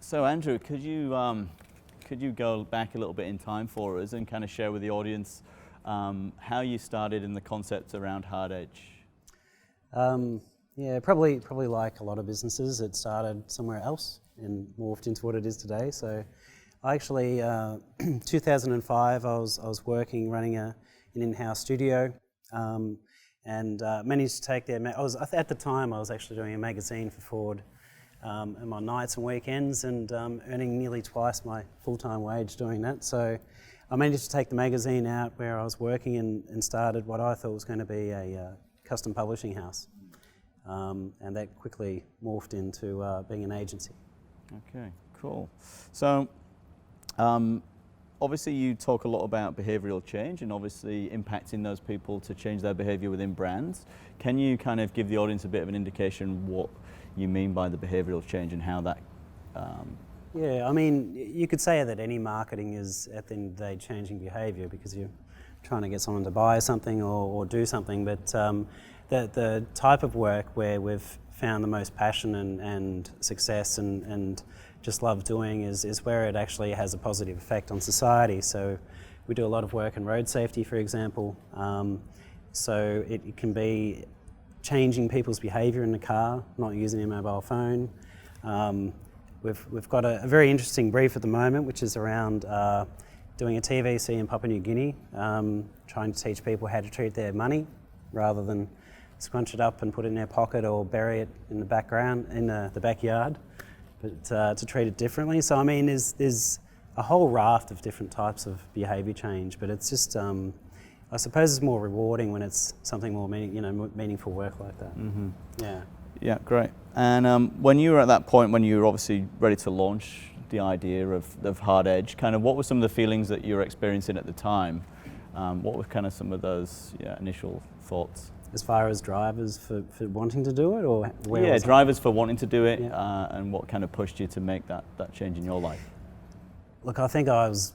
So Andrew, could you go back a little bit in time for us and kind of share with the audience how you started in the concept around Hardedged? Yeah, probably like a lot of businesses, it started somewhere else and morphed into what it is today. So I actually, 2005, I was working, running an in-house studio, and managed to take their, at the time I was actually doing a magazine for Ford on my nights and weekends, and earning nearly twice my full-time wage doing that. So I managed to take the magazine out where I was working and started what I thought was going to be a custom publishing house. And that quickly morphed into being an agency. Okay, cool. So obviously you talk a lot about behavioural change and obviously impacting those people to change their behaviour within brands. Can you kind of give the audience a bit of an indication what you mean by the behavioural change and how that... Yeah, I mean, you could say that any marketing is, at the end of the day, changing behaviour because you're trying to get someone to buy something or do something, but the type of work where we've found the most passion and success and just love doing is where it actually has a positive effect on society. So we do a lot of work in road safety, for example. So it can be changing people's behaviour in the car, not using a mobile phone. We've got a very interesting brief at the moment, which is around doing a TVC in Papua New Guinea, trying to teach people how to treat their money rather than scrunch it up and put it in their pocket or bury it in the background, in the backyard, but to treat it differently. So I mean, there's a whole raft of different types of behaviour change, but it's just, I suppose it's more rewarding when it's something more meaningful work like that. Mm-hmm. Yeah. Yeah, great. And when you were at that point, when you were obviously ready to launch the idea of Hardedged, kind of what were some of the feelings that you were experiencing at the time? What were kind of some of those initial thoughts? As far as drivers for wanting to do it, or where? Yeah, was drivers for wanting to do it, Yeah. and what kind of pushed you to make that change in your life? Look, I think I was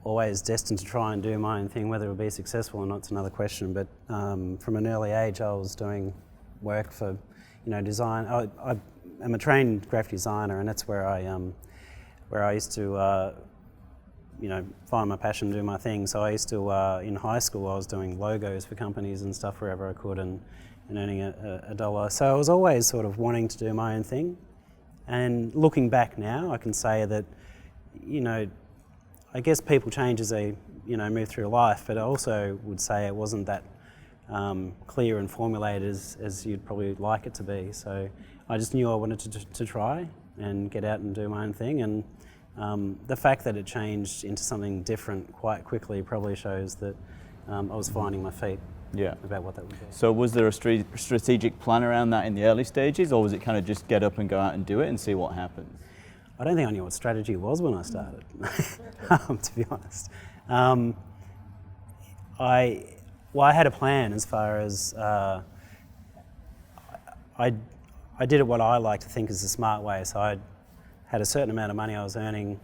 always destined to try and do my own thing. Whether it would be successful or not is another question, but from an early age I was doing work for design. I am a trained graphic designer, and that's where I used to find my passion, do my thing. So I used to, in high school, I was doing logos for companies and stuff wherever I could, and earning a dollar. So I was always sort of wanting to do my own thing. And looking back now, I can say that, I guess people change as they, move through life, but I also would say it wasn't that clear and formulated as you'd probably like it to be. So I just knew I wanted to try and get out and do my own thing. And the fact that it changed into something different quite quickly probably shows that I was finding my feet about what that would be. So was there a strategic plan around that in the early stages, or was it kind of just get up and go out and do it and see what happens? I don't think I knew what strategy was when I started, to be honest. I had a plan as far as I did it what I like to think is a smart way. So I had a certain amount of money I was earning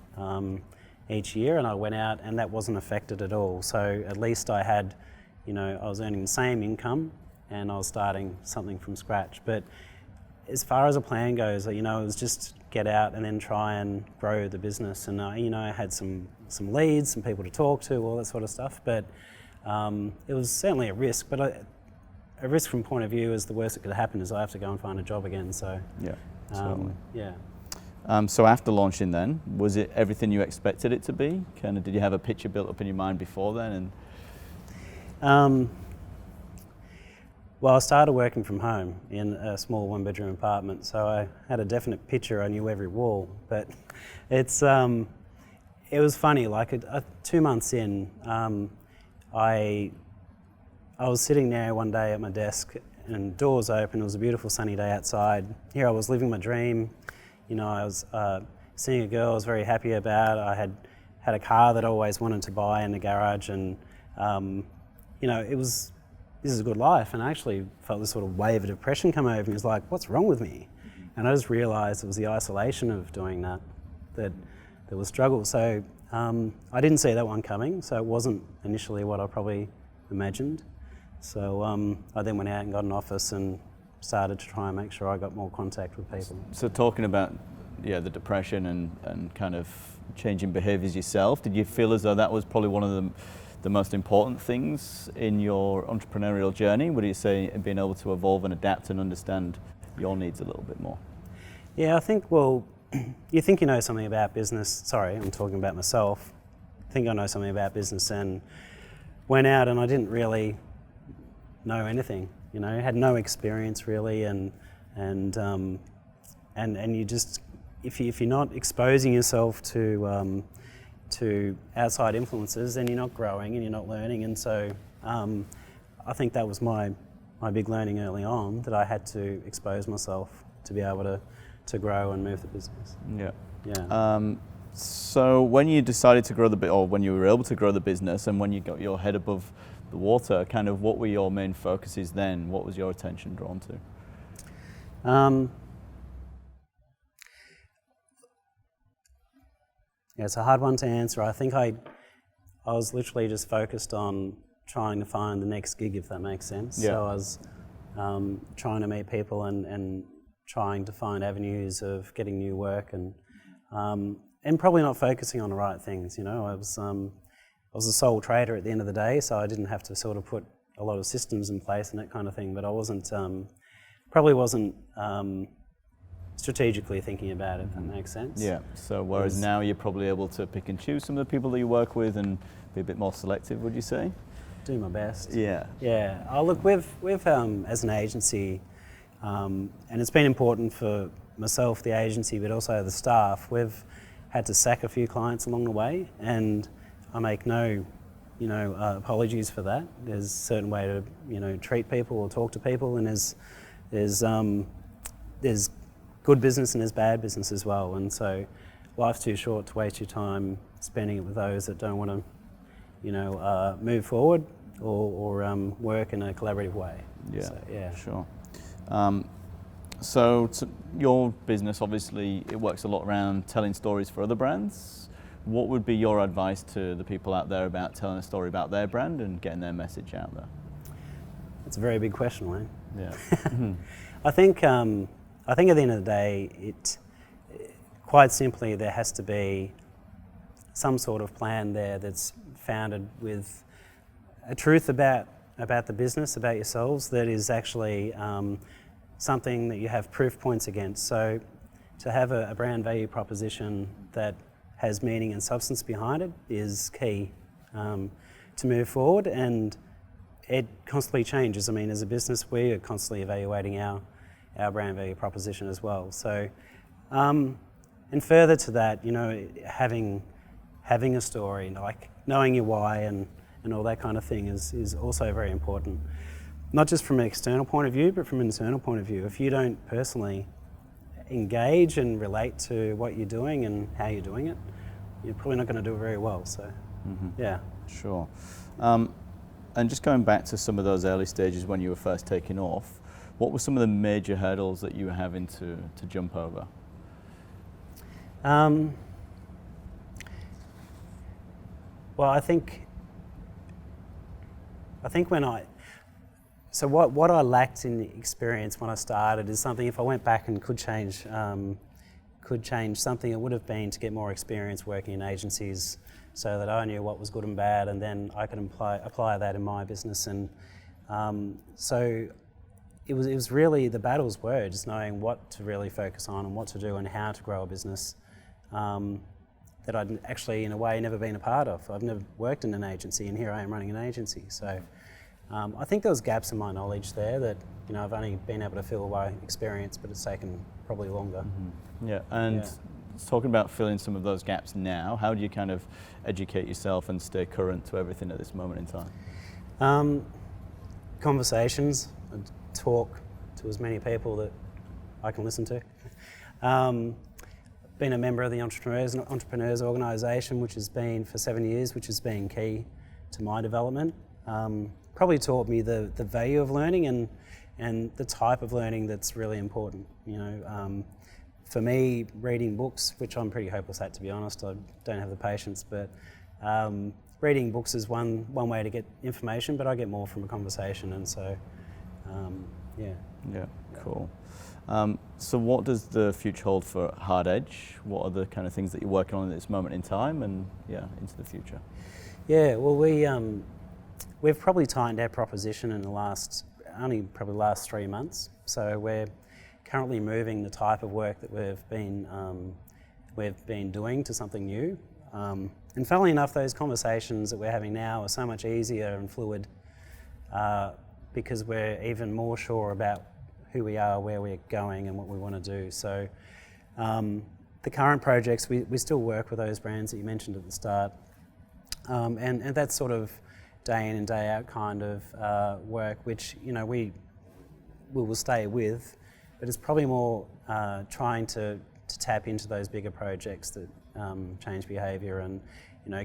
each year, and I went out and that wasn't affected at all. So at least I had, I was earning the same income and I was starting something from scratch. But as far as a plan goes, it was just get out and then try and grow the business. And I had some leads, some people to talk to, all that sort of stuff. But it was certainly a risk. But a risk from point of view is the worst that could happen is I have to go and find a job again. So yeah, certainly. Yeah. So after launching then, was it everything you expected it to be? Kind of, did you have a picture built up in your mind before then? Well, I started working from home in a small one-bedroom apartment, so I had a definite picture. I knew every wall, but it was funny. Like 2 months in, I was sitting there one day at my desk, and doors open. It was a beautiful sunny day outside. Here I was living my dream. I was seeing a girl I was very happy about. I had a car that I always wanted to buy in the garage, and this is a good life. And I actually felt this sort of wave of depression come over me. It was like, what's wrong with me? And I just realised it was the isolation of doing that was struggle. So I didn't see that one coming. So it wasn't initially what I probably imagined. So I then went out and got an office and started to try and make sure I got more contact with people. So talking about the depression and kind of changing behaviours yourself, did you feel as though that was probably one of the most important things in your entrepreneurial journey? Would you say being able to evolve and adapt and understand your needs a little bit more? Yeah, I think, well, you think you know something about business. Sorry, I'm talking about myself. I think I know something about business and went out and I didn't really know anything, you know, had no experience really, and you just, if you're not exposing yourself to outside influences, then you're not growing and you're not learning. And so I think that was my big learning early on, that I had to expose myself to be able to grow and move the business. Yeah. Yeah. So when you decided to grow or when you were able to grow the business and when you got your head above the water, kind of what were your main focuses then? What was your attention drawn to? Yeah, it's a hard one to answer. I think I was literally just focused on trying to find the next gig, if that makes sense. Yeah. So I was trying to meet people and trying to find avenues of getting new work and probably not focusing on the right things. You know, I was a sole trader at the end of the day, so I didn't have to sort of put a lot of systems in place and that kind of thing. But I probably wasn't strategically thinking about it, if that makes sense. Yeah. So whereas now you're probably able to pick and choose some of the people that you work with and be a bit more selective, would you say? Do my best. Yeah. Yeah. Oh, look, we've as an agency, and it's been important for myself, the agency, but also the staff. We've had to sack a few clients along the way, and I make no, apologies for that. There's a certain way to, treat people or talk to people, and there's good business and there's bad business as well. And so, life's too short to waste your time spending it with those that don't want to, move forward or work in a collaborative way. Yeah. So, yeah. Sure. So your business, obviously, it works a lot around telling stories for other brands. What would be your advice to the people out there about telling a story about their brand and getting their message out there? That's a very big question, Wayne. Yeah. I think at the end of the day, quite simply, there has to be some sort of plan there that's founded with a truth about the business, about yourselves, that is actually something that you have proof points against. So to have a brand value proposition that has meaning and substance behind it is key to move forward, and it constantly changes. I mean, as a business, we are constantly evaluating our brand value proposition as well. So, and further to that, having a story, like knowing your why and all that kind of thing is also very important. Not just from an external point of view, but from an internal point of view. If you don't personally engage and relate to what you're doing and how you're doing it, you're probably not going to do it very well. So, yeah. Sure. And just going back to some of those early stages when you were first taking off, what were some of the major hurdles that you were having to jump over? Well, I think what I lacked in experience when I started is something, if I went back and could change something, it would have been to get more experience working in agencies so that I knew what was good and bad, and then I could apply that in my business. And so it was really, the battles were just knowing what to really focus on and what to do and how to grow a business that I'd actually, in a way, never been a part of. I've never worked in an agency, and here I am running an agency. So I think there was gaps in my knowledge there that I've only been able to fill by experience, but it's taken probably longer. Mm-hmm. Yeah, and talking about filling some of those gaps now, how do you kind of educate yourself and stay current to everything at this moment in time? Conversations, talk to as many people that I can listen to. Been a member of the entrepreneurs organisation, which has been for 7 years, which has been key to my development. Probably taught me the value of learning and the type of learning that's really important. For me, reading books, which I'm pretty hopeless at, to be honest, I don't have the patience, but reading books is one way to get information, but I get more from a conversation, and so, yeah. Yeah, cool. So what does the future hold for Hardedged? What are the kind of things that you're working on at this moment in time, and into the future? Yeah, well, we've probably tightened our proposition in the last 3 months. So we're currently moving the type of work that we've been doing to something new. And funnily enough, those conversations that we're having now are so much easier and fluid because we're even more sure about who we are, where we're going, and what we want to do. So the current projects, we still work with those brands that you mentioned at the start, and that's sort of day in and day out kind of work, which we will stay with, but it's probably more trying to tap into those bigger projects that change behaviour, and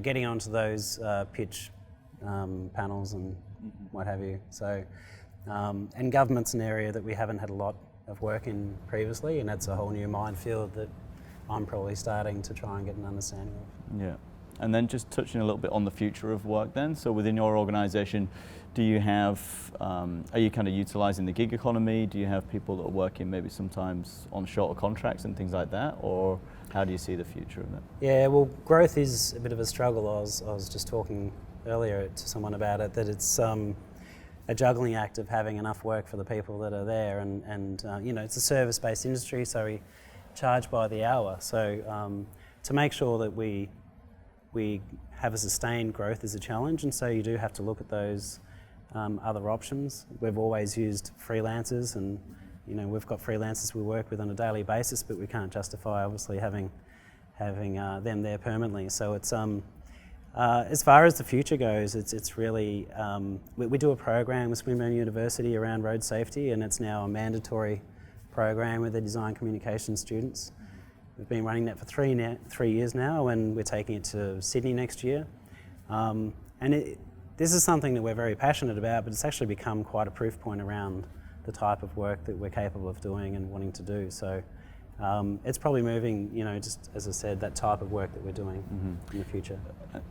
getting onto those pitch panels and what have you. So and government's an area that we haven't had a lot of work in previously, and that's a whole new minefield that I'm probably starting to try and get an understanding of. Yeah. And then just touching a little bit on the future of work then, so within your organisation, do you have, are you kind of utilising the gig economy? Do you have people that are working maybe sometimes on shorter contracts and things like that, or how do you see the future of it? Yeah, well, growth is a bit of a struggle. I was just talking earlier to someone about it, that it's a juggling act of having enough work for the people that are there, and it's a service-based industry, so we charge by the hour. So to make sure that we have a sustained growth is a challenge, and so you do have to look at those other options. We've always used freelancers, and we've got freelancers we work with on a daily basis, but we can't justify obviously having them there permanently. So it's as far as the future goes, it's really we do a program with Swinburne University around road safety, and it's now a mandatory program with the design communication students. We've been running that for 3 years now, and we're taking it to Sydney next year. This is something that we're very passionate about, but it's actually become quite a proof point around the type of work that we're capable of doing and wanting to do. So it's probably moving, just as I said, that type of work that we're doing in the future.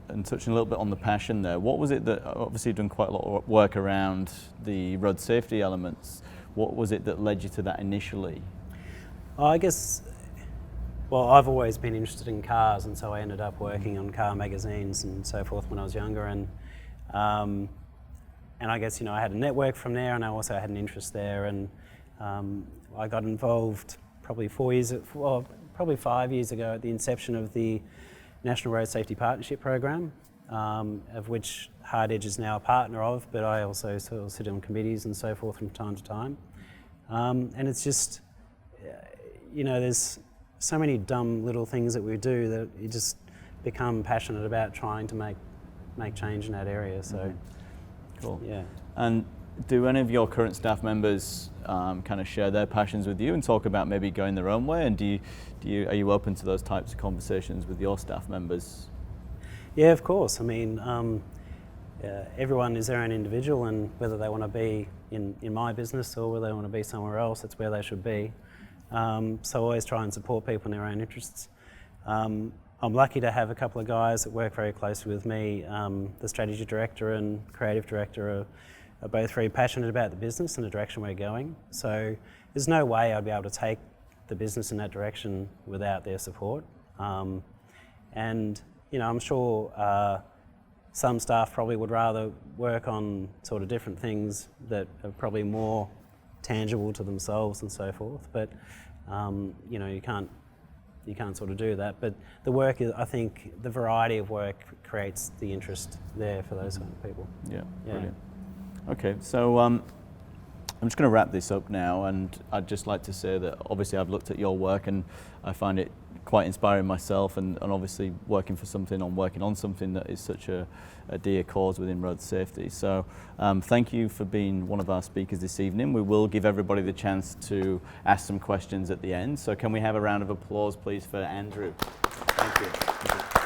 And touching a little bit on the passion there, what was it that, obviously you've done quite a lot of work around the road safety elements. What was it that led you to that initially? I guess, well, I've always been interested in cars, and so I ended up working on car magazines and so forth when I was younger, and I guess I had a network from there, and I also had an interest there, and I got involved probably 5 years ago at the inception of the National Road Safety Partnership Program, of which Hardedged is now a partner of, but I also sort of sit on committees and so forth from time to time, and it's just there's so many dumb little things that we do that you just become passionate about trying to make change in that area. So, cool. Yeah. And do any of your current staff members kind of share their passions with you and talk about maybe going their own way? And are you open to those types of conversations with your staff members? Yeah, of course. I mean, everyone is their own individual, and whether they want to be in my business or whether they want to be somewhere else, that's where they should be. So I always try and support people in their own interests. I'm lucky to have a couple of guys that work very closely with me. The strategy director and creative director are both very passionate about the business and the direction we're going. So there's no way I'd be able to take the business in that direction without their support. And I'm sure some staff probably would rather work on sort of different things that are probably more tangible to themselves and so forth. But you can't sort of do that. But the work is, I think, the variety of work creates the interest there for those kind of people. Yeah. Brilliant. Okay, so I'm just going to wrap this up now, and I'd just like to say that obviously I've looked at your work and I find it quite inspiring myself, and obviously working on something that is such a dear cause within road safety. So thank you for being one of our speakers this evening. We will give everybody the chance to ask some questions at the end. So can we have a round of applause please for Andrew? Thank you.